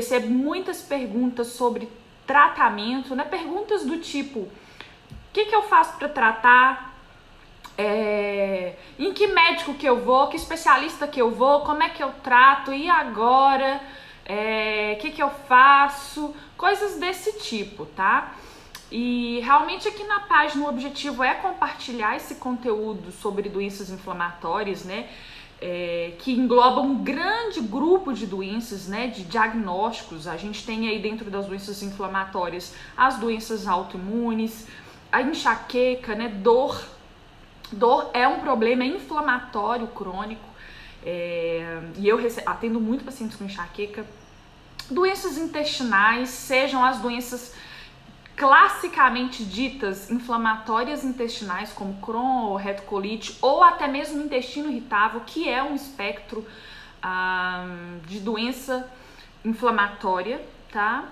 recebo muitas perguntas sobre tratamento, né? Perguntas do tipo, o que eu faço para tratar? Em que médico que eu vou? Que especialista que eu vou? Como é que eu trato? E agora? O que eu faço? Coisas desse tipo, tá? E realmente aqui na página o objetivo é compartilhar esse conteúdo sobre doenças inflamatórias, né? Que engloba um grande grupo de doenças, né, de diagnósticos. A gente tem aí dentro das doenças inflamatórias as doenças autoimunes, a enxaqueca, né, dor. Dor é um problema inflamatório crônico, e eu atendo muito pacientes com enxaqueca. Doenças intestinais, sejam as doenças classicamente ditas inflamatórias intestinais, como Crohn ou retocolite, ou até mesmo intestino irritável, que é um espectro de doença inflamatória, tá?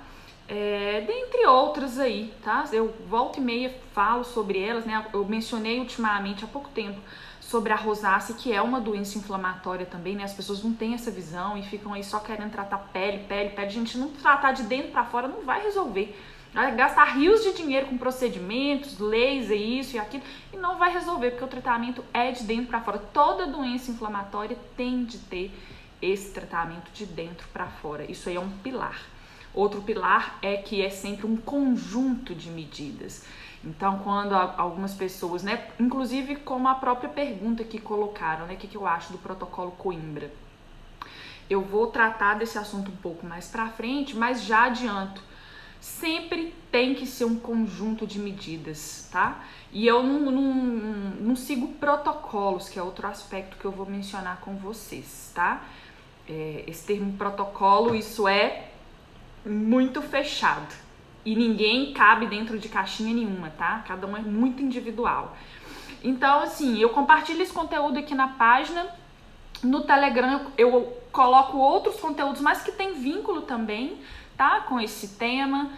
Dentre outras aí, tá? Eu volta e meia falo sobre elas, né? Eu mencionei ultimamente, há pouco tempo, sobre a rosácea, que é uma doença inflamatória também, né? As pessoas não têm essa visão e ficam aí só querendo tratar pele. Gente, não tratar de dentro para fora não vai resolver. Vai gastar rios de dinheiro com procedimentos, laser, isso e aquilo, e não vai resolver, porque o tratamento é de dentro para fora. Toda doença inflamatória tem de ter esse tratamento de dentro para fora. Isso aí é um pilar. Outro pilar é que é sempre um conjunto de medidas. Então, quando algumas pessoas, né, inclusive como a própria pergunta que colocaram, né, o que eu acho do protocolo Coimbra. Eu vou tratar desse assunto um pouco mais pra frente, mas já adianto, sempre tem que ser um conjunto de medidas, tá? E eu não sigo protocolos, que é outro aspecto que eu vou mencionar com vocês, tá? Esse termo protocolo, isso é muito fechado e ninguém cabe dentro de caixinha nenhuma, tá? Cada um é muito individual. Então, assim, eu compartilho esse conteúdo aqui na página. No Telegram eu coloco outros conteúdos, mas que tem vínculo também, tá? Com esse tema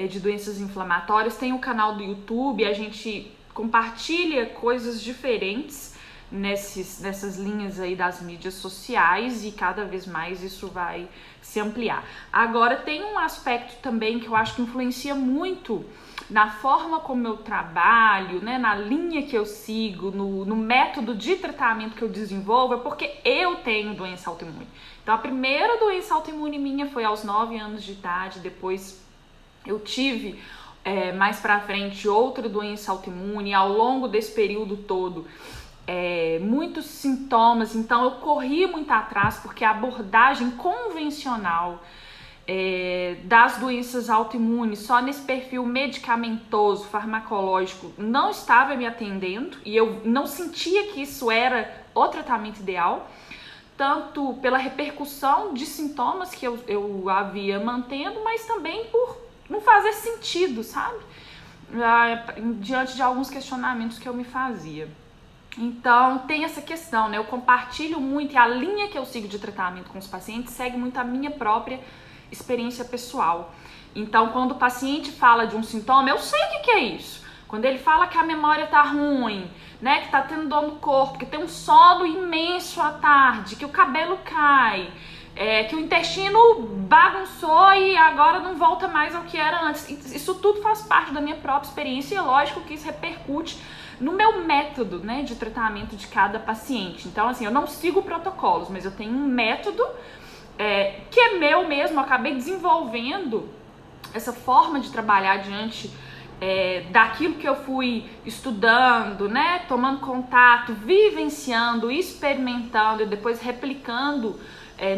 de doenças inflamatórias. Tem o canal do YouTube, a gente compartilha coisas diferentes nessas linhas aí das mídias sociais e cada vez mais isso vai se ampliar. Agora tem um aspecto também que eu acho que influencia muito na forma como eu trabalho, né, na linha que eu sigo, no método de tratamento que eu desenvolvo, é porque eu tenho doença autoimune. Então a primeira doença autoimune minha foi aos 9 anos de idade, depois eu tive mais pra frente outra doença autoimune, ao longo desse período todo muitos sintomas, então eu corri muito atrás porque a abordagem convencional das doenças autoimunes, só nesse perfil medicamentoso, farmacológico, não estava me atendendo e eu não sentia que isso era o tratamento ideal, tanto pela repercussão de sintomas que eu havia mantendo, mas também por não fazer sentido, sabe? Diante de alguns questionamentos que eu me fazia. Então, tem essa questão, né? Eu compartilho muito e a linha que eu sigo de tratamento com os pacientes segue muito a minha própria experiência pessoal. Então, quando o paciente fala de um sintoma, eu sei o que é isso. Quando ele fala que a memória tá ruim, né? Que tá tendo dor no corpo, que tem um sono imenso à tarde, que o cabelo cai, que o intestino bagunçou e agora não volta mais ao que era antes. Isso tudo faz parte da minha própria experiência e é lógico que isso repercute no meu método, né, de tratamento de cada paciente. Então, assim, eu não sigo protocolos, mas eu tenho um método que é meu mesmo. Eu acabei desenvolvendo essa forma de trabalhar diante daquilo que eu fui estudando, né, tomando contato, vivenciando, experimentando e depois replicando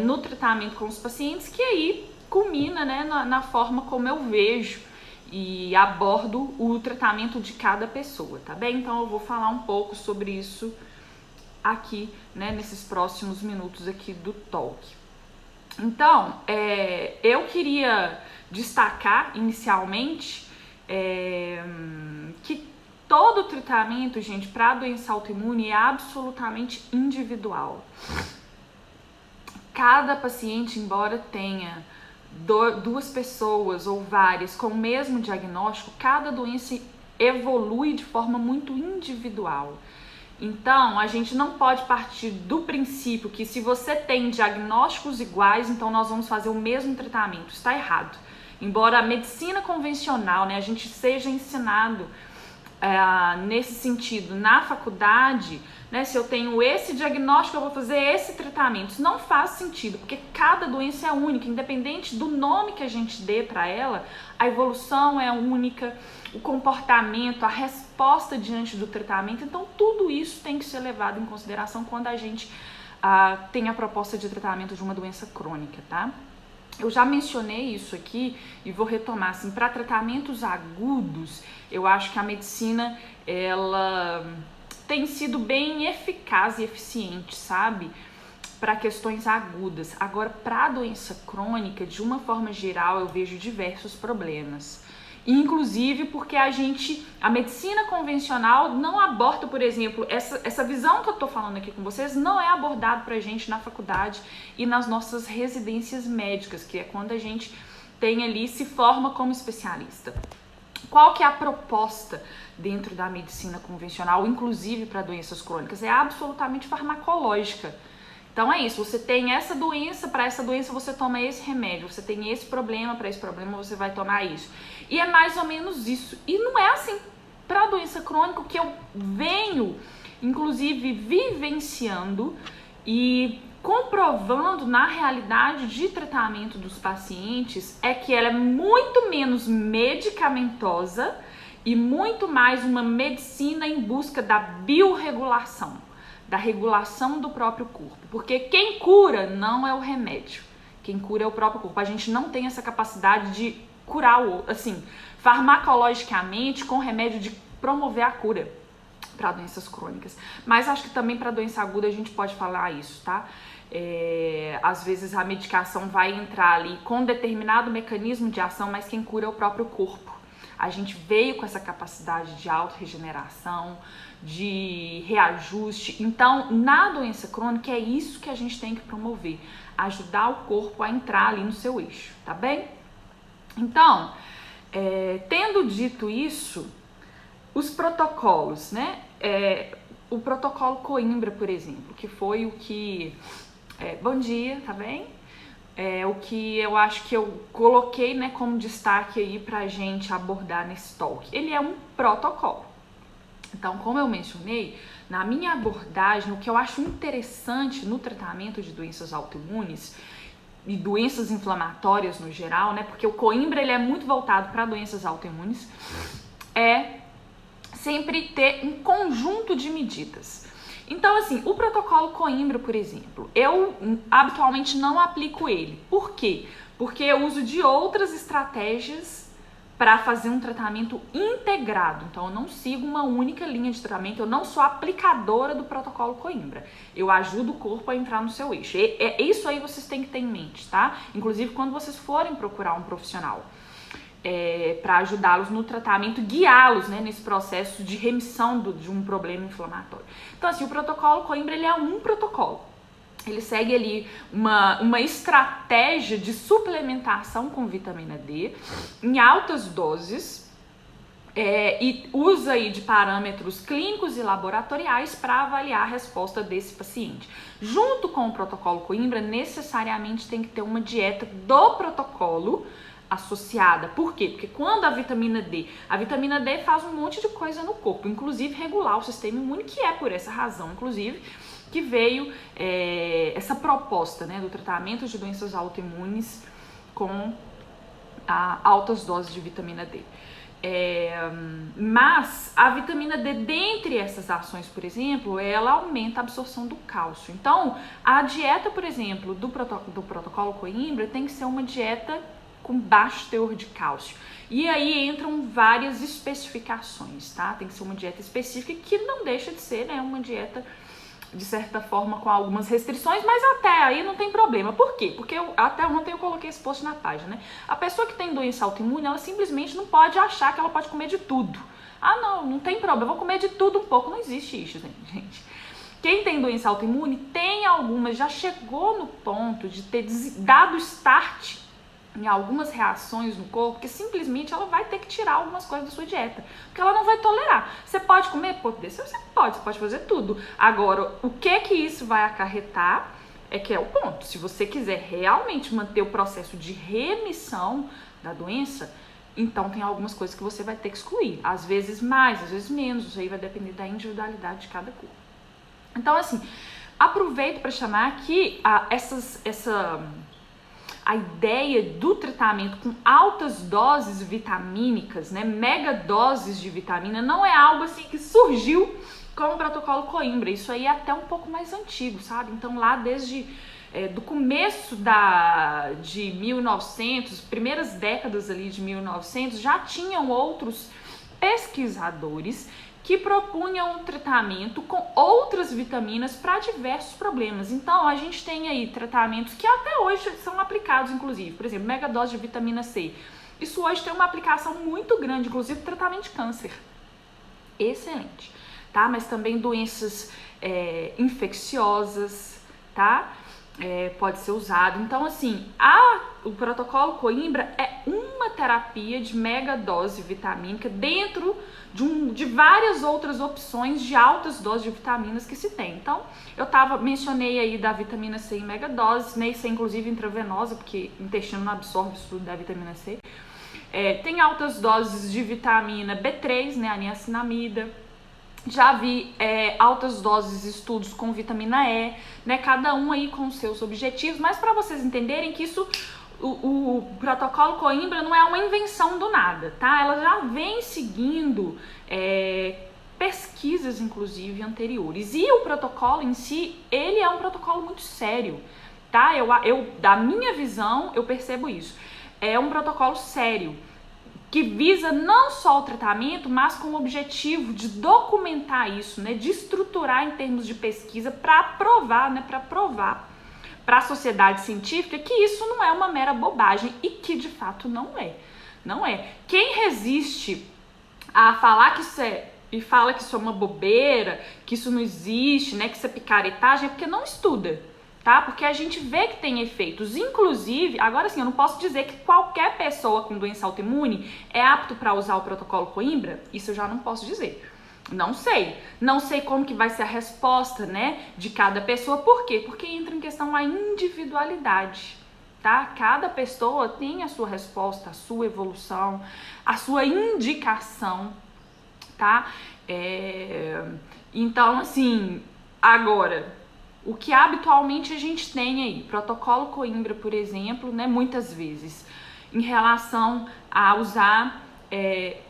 no tratamento com os pacientes, que aí culmina, né, na forma como eu vejo e abordo o tratamento de cada pessoa, tá bem? Então eu vou falar um pouco sobre isso aqui, né, nesses próximos minutos aqui do talk. Então, eu queria destacar inicialmente que todo tratamento, gente, para doença autoimune é absolutamente individual. Cada paciente, embora tenha duas pessoas ou várias com o mesmo diagnóstico, cada doença evolui de forma muito individual. Então, a gente não pode partir do princípio que se você tem diagnósticos iguais, então nós vamos fazer o mesmo tratamento. Está errado. Embora a medicina convencional, né, a gente seja ensinado nesse sentido na faculdade, né, se eu tenho esse diagnóstico, eu vou fazer esse tratamento. Isso não faz sentido, porque cada doença é única, independente do nome que a gente dê para ela, a evolução é única, o comportamento, a resposta diante do tratamento. Então, tudo isso tem que ser levado em consideração quando a gente tem a proposta de tratamento de uma doença crônica, tá? Eu já mencionei isso aqui e vou retomar, assim, para tratamentos agudos, eu acho que a medicina, ela tem sido bem eficaz e eficiente, sabe? Para questões agudas. Agora, para a doença crônica, de uma forma geral, eu vejo diversos problemas. Inclusive porque a medicina convencional não aborda, por exemplo, essa visão que eu tô falando aqui com vocês não é abordado pra gente na faculdade e nas nossas residências médicas, que é quando a gente tem ali, se forma como especialista. Qual que é a proposta dentro da medicina convencional, inclusive para doenças crônicas? É absolutamente farmacológica. Então é isso, você tem essa doença, para essa doença você toma esse remédio, você tem esse problema, para esse problema você vai tomar isso. E é mais ou menos isso. E não é assim para a doença crônica. O que eu venho, inclusive, vivenciando e comprovando na realidade de tratamento dos pacientes é que ela é muito menos medicamentosa e muito mais uma medicina em busca da biorregulação, da regulação do próprio corpo. Porque quem cura não é o remédio, quem cura é o próprio corpo. A gente não tem essa capacidade de curar assim, farmacologicamente, com remédio, de promover a cura para doenças crônicas. Mas acho que também para doença aguda a gente pode falar isso, tá? Às vezes a medicação vai entrar ali com determinado mecanismo de ação, mas quem cura é o próprio corpo. A gente veio com essa capacidade de autorregeneração, de reajuste. Então, na doença crônica é isso que a gente tem que promover, ajudar o corpo a entrar ali no seu eixo, tá bem? Então, tendo dito isso, os protocolos, né? O protocolo Coimbra, por exemplo, que foi o que... bom dia, tá bem? O que eu acho que eu coloquei, né, como destaque aí pra gente abordar nesse talk. Ele é um protocolo. Então, como eu mencionei, na minha abordagem, o que eu acho interessante no tratamento de doenças autoimunes e doenças inflamatórias no geral, né, porque o Coimbra ele é muito voltado para doenças autoimunes, é sempre ter um conjunto de medidas. Então, assim, o protocolo Coimbra, por exemplo, eu habitualmente não aplico ele. Por quê? Porque eu uso de outras estratégias para fazer um tratamento integrado. Então, eu não sigo uma única linha de tratamento, eu não sou aplicadora do protocolo Coimbra. Eu ajudo o corpo a entrar no seu eixo. Isso aí vocês têm que ter em mente, tá? Inclusive, quando vocês forem procurar um profissional para ajudá-los no tratamento, guiá-los, né, nesse processo de remissão de um problema inflamatório. Então, assim, o protocolo Coimbra, ele é um protocolo. Ele segue ali uma estratégia de suplementação com vitamina D em altas doses e usa aí de parâmetros clínicos e laboratoriais para avaliar a resposta desse paciente. Junto com o protocolo Coimbra, necessariamente tem que ter uma dieta do protocolo associada. Por quê? Porque quando a vitamina D faz um monte de coisa no corpo, inclusive regular o sistema imune, que é por essa razão, inclusive, que veio essa proposta, né, do tratamento de doenças autoimunes com altas doses de vitamina D. Mas a vitamina D, dentre essas ações, por exemplo, ela aumenta a absorção do cálcio. Então, a dieta, por exemplo, do protocolo Coimbra tem que ser uma dieta com baixo teor de cálcio. E aí entram várias especificações, tá? Tem que ser uma dieta específica que não deixa de ser, né, uma dieta, de certa forma, com algumas restrições, mas até aí não tem problema. Por quê? Porque até ontem eu coloquei esse post na página, né? A pessoa que tem doença autoimune, ela simplesmente não pode achar que ela pode comer de tudo. Ah, não tem problema, eu vou comer de tudo um pouco. Não existe isso, gente. Quem tem doença autoimune tem algumas, já chegou no ponto de ter dado start em algumas reações no corpo, que simplesmente ela vai ter que tirar algumas coisas da sua dieta, porque ela não vai tolerar. Você pode comer? Pô, você pode fazer tudo. Agora, o que isso vai acarretar é que é o ponto. Se você quiser realmente manter o processo de remissão da doença, então tem algumas coisas que você vai ter que excluir. Às vezes mais, às vezes menos, isso aí vai depender da individualidade de cada corpo. Então, assim, aproveito para chamar aqui a ideia do tratamento com altas doses vitamínicas, né, mega doses de vitamina, não é algo assim que surgiu com o protocolo Coimbra. Isso aí é até um pouco mais antigo, sabe? Então lá desde do começo de 1900, primeiras décadas ali de 1900, já tinham outros pesquisadores que propunham um tratamento com outras vitaminas para diversos problemas. Então, a gente tem aí tratamentos que até hoje são aplicados, inclusive. Por exemplo, mega dose de vitamina C. Isso hoje tem uma aplicação muito grande, inclusive tratamento de câncer. Excelente, tá? Mas também doenças infecciosas, tá? Pode ser usado. Então, assim, o protocolo Coimbra é uma terapia de mega dose vitamínica dentro de várias outras opções de altas doses de vitaminas que se tem. Então, mencionei aí da vitamina C em mega dose, né? Isso é inclusive intravenosa, porque o intestino não absorve isso tudo da vitamina C. Tem altas doses de vitamina B3, né? A niacinamida. Já vi altas doses de estudos com vitamina E, né? Cada um aí com seus objetivos, mas para vocês entenderem que isso, o protocolo Coimbra não é uma invenção do nada, tá? Ela já vem seguindo pesquisas, inclusive, anteriores. E o protocolo em si, ele é um protocolo muito sério, tá? Da minha visão, eu percebo isso. É um protocolo sério, que visa não só o tratamento, mas com o objetivo de documentar isso, né, de estruturar em termos de pesquisa para provar, né, para a sociedade científica que isso não é uma mera bobagem e que de fato não é. Não é. Quem resiste a falar que isso fala que isso é uma bobeira, que isso não existe, né, que isso é picaretagem, é porque não estuda. Tá? Porque a gente vê que tem efeitos, inclusive, agora sim, eu não posso dizer que qualquer pessoa com doença autoimune é apto para usar o protocolo Coimbra, isso eu já não posso dizer. Não sei como que vai ser a resposta, né, de cada pessoa. Por quê? Porque entra em questão a individualidade, tá? Cada pessoa tem a sua resposta, a sua evolução, a sua indicação, tá? Então, assim, agora, o que habitualmente a gente tem aí, protocolo Coimbra, por exemplo, né, muitas vezes, em relação a usar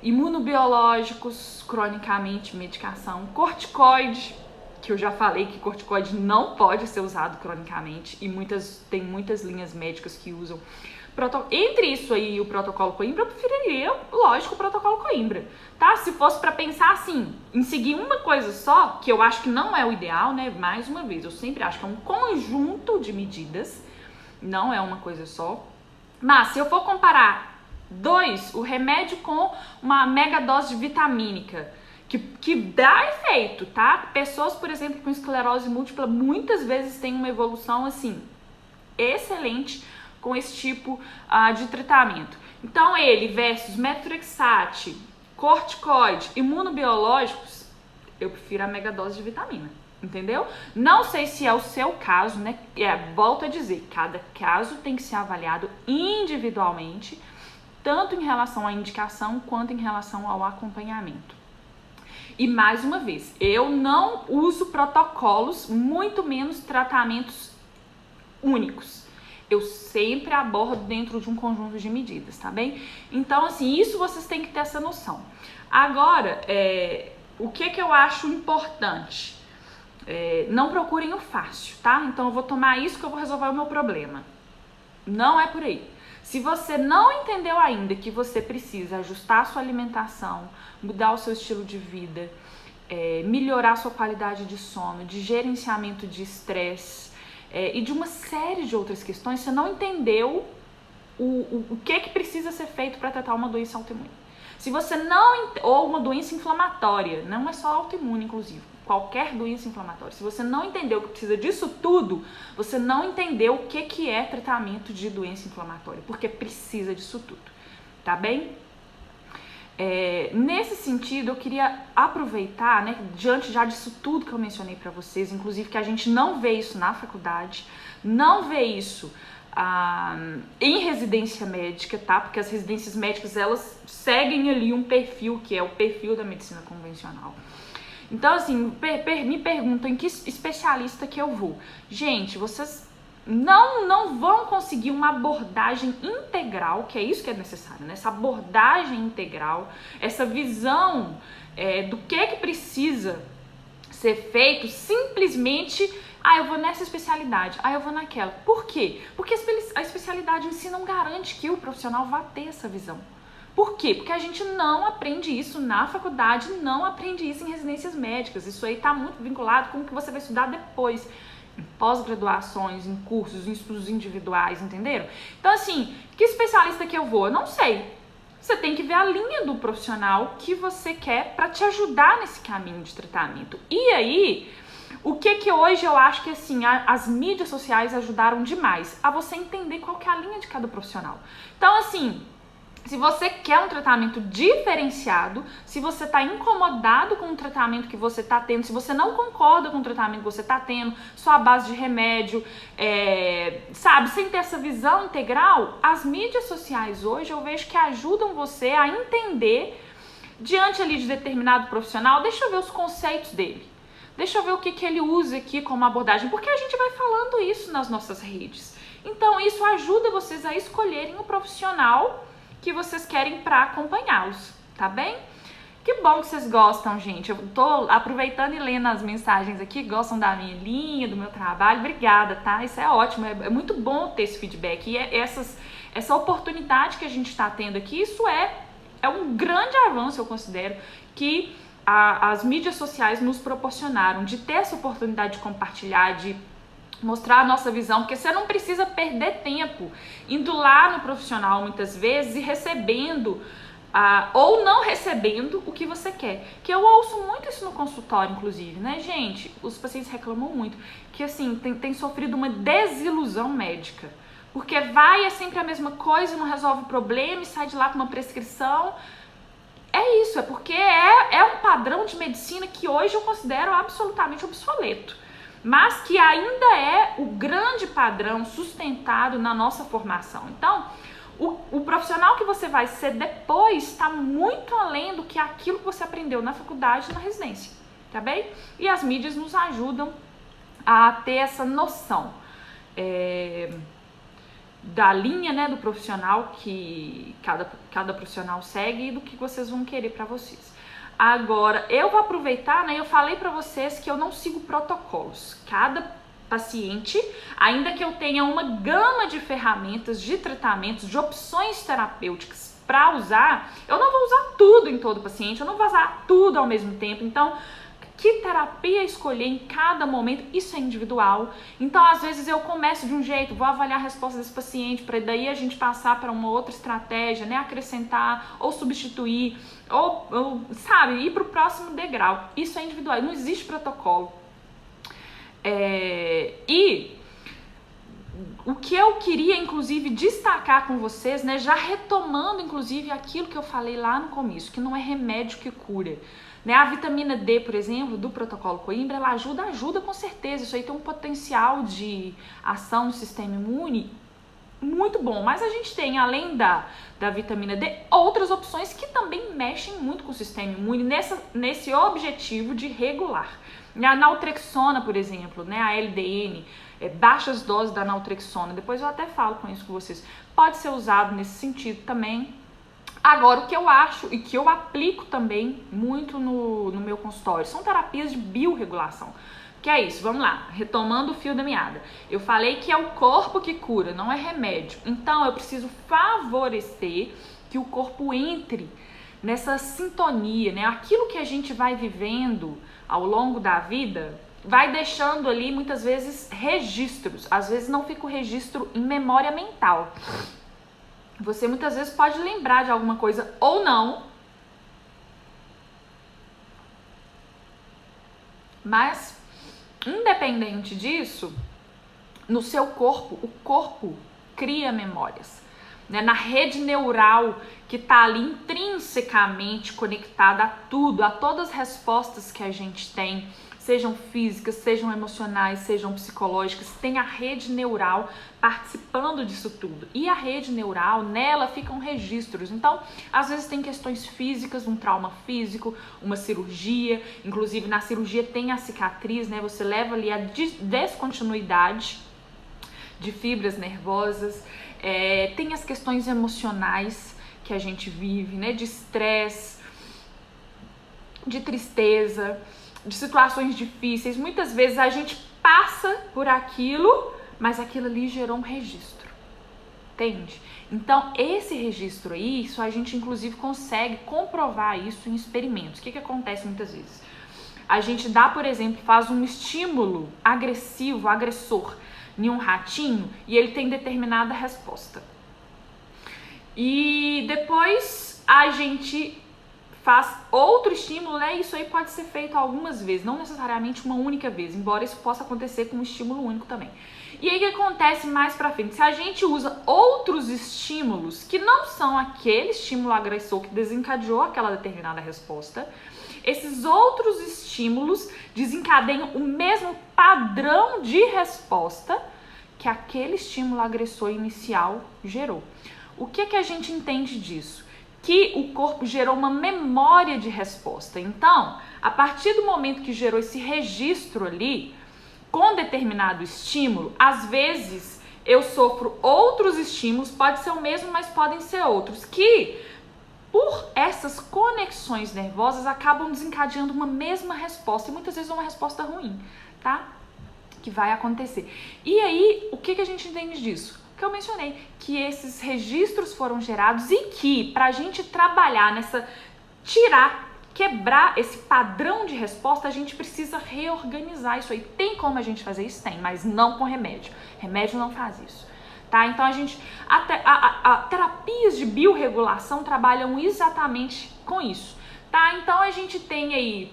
imunobiológicos cronicamente, medicação, corticoide, que eu já falei que corticoide não pode ser usado cronicamente, e tem muitas linhas médicas que usam. Entre isso aí e o protocolo Coimbra, eu preferiria, lógico, o protocolo Coimbra, tá? Se fosse para pensar assim, em seguir uma coisa só, que eu acho que não é o ideal, né? Mais uma vez, eu sempre acho que é um conjunto de medidas, não é uma coisa só. Mas se eu for comparar o remédio com uma mega dose de vitamínica, que dá efeito, tá? Pessoas, por exemplo, com esclerose múltipla, muitas vezes têm uma evolução, assim, excelente com esse tipo de tratamento. Então, ele versus metotrexate, corticoide, imunobiológicos, eu prefiro a mega dose de vitamina, entendeu? Não sei se é o seu caso, né? Volto a dizer, cada caso tem que ser avaliado individualmente, tanto em relação à indicação quanto em relação ao acompanhamento. E mais uma vez, eu não uso protocolos, muito menos tratamentos únicos. Eu sempre abordo dentro de um conjunto de medidas, tá bem? Então, assim, isso vocês têm que ter essa noção. Agora, o que eu acho importante? Não procurem o fácil, tá? Então, eu vou tomar isso que eu vou resolver o meu problema. Não é por aí. Se você não entendeu ainda que você precisa ajustar a sua alimentação, mudar o seu estilo de vida, melhorar a sua qualidade de sono, de gerenciamento de estresse, e de uma série de outras questões, você não entendeu o que precisa ser feito para tratar uma doença autoimune. Se você não... Ou uma doença inflamatória, não é só autoimune, inclusive. Qualquer doença inflamatória. Se você não entendeu que precisa disso tudo, você não entendeu o que é tratamento de doença inflamatória, porque precisa disso tudo, tá bem? Nesse sentido, eu queria aproveitar, né, diante já disso tudo que eu mencionei para vocês, inclusive que a gente não vê isso na faculdade, não vê isso em residência médica, tá? Porque as residências médicas, elas seguem ali um perfil, que é o perfil da medicina convencional. Então, assim, me perguntam em que especialista que eu vou. Gente, vocês não vão conseguir uma abordagem integral, que é isso que é necessário, né? Essa abordagem integral, essa visão do que precisa ser feito simplesmente, eu vou nessa especialidade, eu vou naquela. Por quê? Porque a especialidade em si não garante que o profissional vá ter essa visão. Por quê? Porque a gente não aprende isso na faculdade, não aprende isso em residências médicas. Isso aí está muito vinculado com o que você vai estudar depois, em pós-graduações, em cursos, em estudos individuais, entenderam? Então, assim, que especialista que eu vou? Eu não sei. Você tem que ver a linha do profissional que você quer para te ajudar nesse caminho de tratamento. E aí, o que hoje eu acho que, assim, as mídias sociais ajudaram demais a você entender qual que é a linha de cada profissional. Então, assim, se você quer um tratamento diferenciado, se você está incomodado com o tratamento que você está tendo, se você não concorda com o tratamento que você está tendo, só à base de remédio, sabe, sem ter essa visão integral, as mídias sociais hoje eu vejo que ajudam você a entender, diante ali de determinado profissional, deixa eu ver os conceitos dele, deixa eu ver o que ele usa aqui como abordagem, porque a gente vai falando isso nas nossas redes. Então isso ajuda vocês a escolherem o profissional que vocês querem para acompanhá-los, tá bem? Que bom que vocês gostam, gente. Eu tô aproveitando e lendo as mensagens aqui, gostam da minha linha, do meu trabalho. Obrigada, tá? Isso é ótimo, é muito bom ter esse feedback. E essa oportunidade que a gente está tendo aqui, isso é um grande avanço, eu considero, que as mídias sociais nos proporcionaram, de ter essa oportunidade de compartilhar, de mostrar a nossa visão, porque você não precisa perder tempo indo lá no profissional muitas vezes e recebendo ou não recebendo o que você quer. Que eu ouço muito isso no consultório, inclusive, né, gente? Os pacientes reclamam muito que, assim, tem sofrido uma desilusão médica, porque é sempre a mesma coisa, não resolve o problema e sai de lá com uma prescrição. É isso, é porque é um padrão de medicina que hoje eu considero absolutamente obsoleto, mas que ainda é o grande padrão sustentado na nossa formação. Então, o profissional que você vai ser depois está muito além do que aquilo que você aprendeu na faculdade e na residência, tá bem? E as mídias nos ajudam a ter essa noção da linha, né, do profissional que cada profissional segue e do que vocês vão querer para vocês. Agora, eu vou aproveitar, né? Eu falei para vocês que eu não sigo protocolos. Cada paciente, ainda que eu tenha uma gama de ferramentas, de tratamentos, de opções terapêuticas para usar, eu não vou usar tudo em todo paciente, eu não vou usar tudo ao mesmo tempo. Então, que terapia escolher em cada momento, isso é individual. Então, às vezes eu começo de um jeito, vou avaliar a resposta desse paciente, para daí a gente passar para uma outra estratégia, né? Acrescentar ou substituir, ou sabe, ir para o próximo degrau. Isso é individual, não existe protocolo. E o que eu queria, inclusive, destacar com vocês, né? Já retomando, inclusive, aquilo que eu falei lá no começo, que não é remédio que cura. Né? A vitamina D, por exemplo, do protocolo Coimbra, ela ajuda com certeza. Isso aí tem um potencial de ação no sistema imune muito bom. Mas a gente tem, além da vitamina D, outras opções que também mexem muito com o sistema imune nesse objetivo de regular. A naltrexona, por exemplo, né? A LDN, baixas doses da naltrexona, depois eu até falo com isso com vocês, pode ser usado nesse sentido também. Agora, o que eu acho e que eu aplico também muito no meu consultório são terapias de biorregulação. Que é isso, vamos lá, retomando o fio da meada. Eu falei que é o corpo que cura, não é remédio. Então, eu preciso favorecer que o corpo entre nessa sintonia, né? Aquilo que a gente vai vivendo ao longo da vida vai deixando ali, muitas vezes, registros. Às vezes não fica o registro em memória mental. Você muitas vezes pode lembrar de alguma coisa ou não, Mas, independente disso, no seu corpo, o corpo cria memórias, né? Na rede neural que está ali intrinsecamente conectada a tudo, a todas as respostas que a gente tem, sejam físicas, sejam emocionais, sejam psicológicas, tem a rede neural participando disso tudo. E a rede neural, nela ficam registros. Então, às vezes tem questões físicas, um trauma físico, uma cirurgia, inclusive na cirurgia tem a cicatriz, né? Você leva ali a descontinuidade de fibras nervosas, tem as questões emocionais que a gente vive, né? De estresse, de tristeza, de situações difíceis. Muitas vezes a gente passa por aquilo, mas aquilo ali gerou um registro, entende? Então, esse registro aí, isso a gente inclusive consegue comprovar isso em experimentos. O que acontece muitas vezes? A gente dá, por exemplo, faz um estímulo agressivo, agressor, em um ratinho, e ele tem determinada resposta. E depois a gente faz outro estímulo, né? Isso aí pode ser feito algumas vezes, não necessariamente uma única vez, embora isso possa acontecer com um estímulo único também. E aí o que acontece mais pra frente? Se a gente usa outros estímulos que não são aquele estímulo agressor que desencadeou aquela determinada resposta, esses outros estímulos desencadeiam o mesmo padrão de resposta que aquele estímulo agressor inicial gerou. O que a gente entende disso? Que o corpo gerou uma memória de resposta. Então, a partir do momento que gerou esse registro ali, com determinado estímulo, às vezes eu sofro outros estímulos, pode ser o mesmo, mas podem ser outros, que por essas conexões nervosas acabam desencadeando uma mesma resposta, e muitas vezes uma resposta ruim, tá? Que vai acontecer. E aí, o que a gente entende disso? Que eu mencionei, que esses registros foram gerados e que pra gente trabalhar nessa, quebrar esse padrão de resposta, a gente precisa reorganizar isso aí. Tem como a gente fazer isso? Tem, mas não com remédio. Remédio não faz isso, tá? Então terapias de biorregulação trabalham exatamente com isso, tá? Então a gente tem aí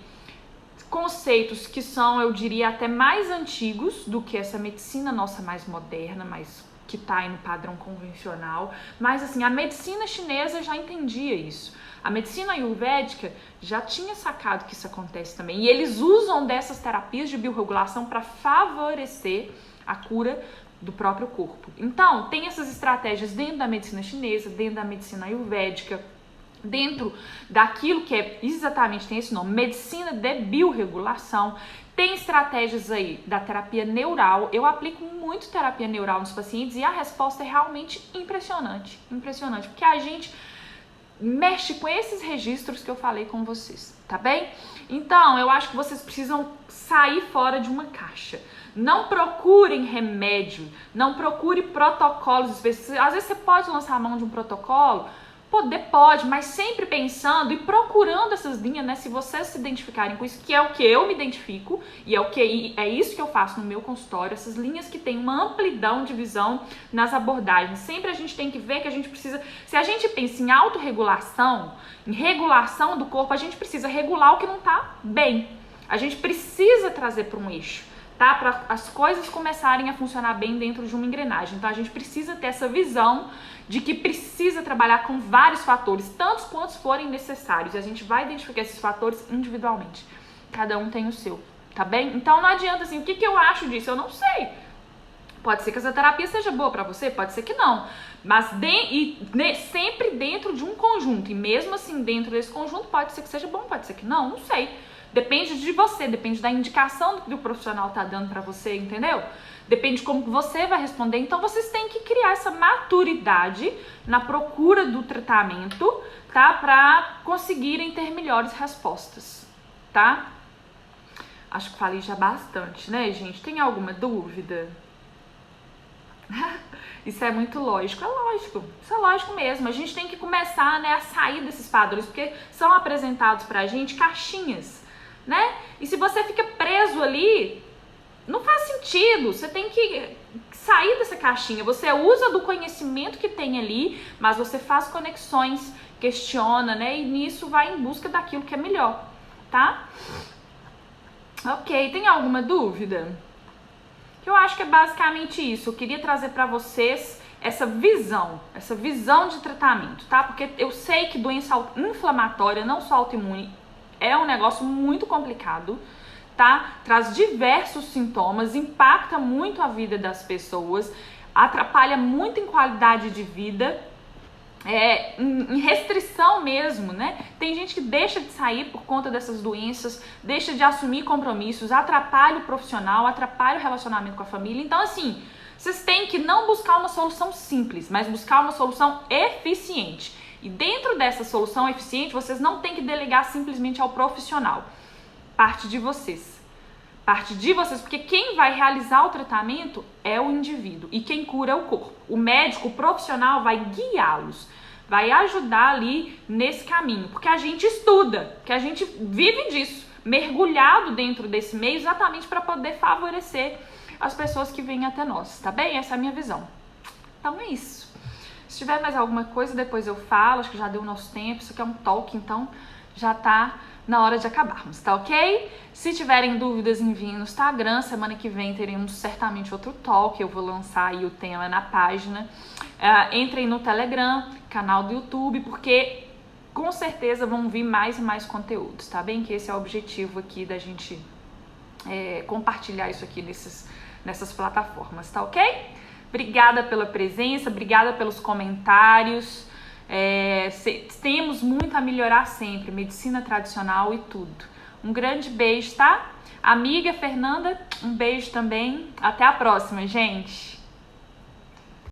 conceitos que são, eu diria, até mais antigos do que essa medicina nossa mais moderna, mais que tá aí no padrão convencional, mas assim, a medicina chinesa já entendia isso. A medicina ayurvédica já tinha sacado que isso acontece também. E eles usam dessas terapias de biorregulação para favorecer a cura do próprio corpo. Então, tem essas estratégias dentro da medicina chinesa, dentro da medicina ayurvédica, dentro daquilo que é exatamente, tem esse nome, medicina de biorregulação. Tem estratégias aí da terapia neural. Eu aplico muito terapia neural nos pacientes e a resposta é realmente impressionante. Impressionante, porque a gente mexe com esses registros que eu falei com vocês, tá bem? Então, eu acho que vocês precisam sair fora de uma caixa. Não procurem remédio, não procure protocolos específicos. Às vezes você pode lançar a mão de um protocolo, pode, mas sempre pensando e procurando essas linhas, né? Se vocês se identificarem com isso, que é o que eu me identifico e é isso que eu faço no meu consultório, essas linhas que tem uma amplidão de visão nas abordagens. Sempre a gente tem que ver que a gente precisa, se a gente pensa em autorregulação, em regulação do corpo, a gente precisa regular o que não tá bem. A gente precisa trazer para um eixo, tá? Para as coisas começarem a funcionar bem dentro de uma engrenagem. Então a gente precisa ter essa visão de que precisa trabalhar com vários fatores, tantos quantos forem necessários. E a gente vai identificar esses fatores individualmente. Cada um tem o seu, tá bem? Então não adianta assim, o que eu acho disso? Eu não sei. Pode ser que essa terapia seja boa pra você, pode ser que não. Mas sempre dentro de um conjunto. E mesmo assim, dentro desse conjunto, pode ser que seja bom, pode ser que não, não sei. Depende de você, depende da indicação que o profissional tá dando pra você, entendeu? Depende de como você vai responder. Então, vocês têm que criar essa maturidade na procura do tratamento, tá? Pra conseguirem ter melhores respostas, tá? Acho que falei já bastante, né, gente? Tem alguma dúvida? Isso é muito lógico. É lógico. Isso é lógico mesmo. A gente tem que começar, né, a sair desses padrões, porque são apresentados pra gente caixinhas, né? E se você fica preso ali, não faz sentido. Você tem que sair dessa caixinha. Você usa do conhecimento que tem ali, mas você faz conexões, questiona, né? E nisso vai em busca daquilo que é melhor, tá? Ok, tem alguma dúvida? Eu acho que é basicamente isso. Eu queria trazer para vocês essa visão de tratamento, tá? Porque eu sei que doença inflamatória, não só autoimune, é um negócio muito complicado, tá? Traz diversos sintomas, impacta muito a vida das pessoas, atrapalha muito em qualidade de vida, em restrição mesmo, né? Tem gente que deixa de sair por conta dessas doenças, deixa de assumir compromissos, atrapalha o profissional, atrapalha o relacionamento com a família. Então, assim, vocês têm que não buscar uma solução simples, mas buscar uma solução eficiente. E dentro dessa solução eficiente, vocês não têm que delegar simplesmente ao profissional. Parte de vocês. Parte de vocês, porque quem vai realizar o tratamento é o indivíduo e quem cura é o corpo. O médico, o profissional vai guiá-los, vai ajudar ali nesse caminho, porque a gente estuda, porque a gente vive disso, mergulhado dentro desse meio exatamente para poder favorecer as pessoas que vêm até nós, tá bem? Essa é a minha visão. Então é isso. Se tiver mais alguma coisa, depois eu falo, acho que já deu o nosso tempo, isso aqui é um talk, então já tá na hora de acabarmos, tá ok? Se tiverem dúvidas, enviem no Instagram. Semana que vem teremos certamente outro talk. Eu vou lançar aí o tema na página. Entrem no Telegram, canal do YouTube, porque com certeza vão vir mais e mais conteúdos, tá bem? Que esse é o objetivo aqui da gente compartilhar isso aqui nessas plataformas, tá ok? Obrigada pela presença, obrigada pelos comentários. Temos muito a melhorar sempre, medicina tradicional e tudo. Um grande beijo, tá? Amiga Fernanda, um beijo também. Até a próxima, gente!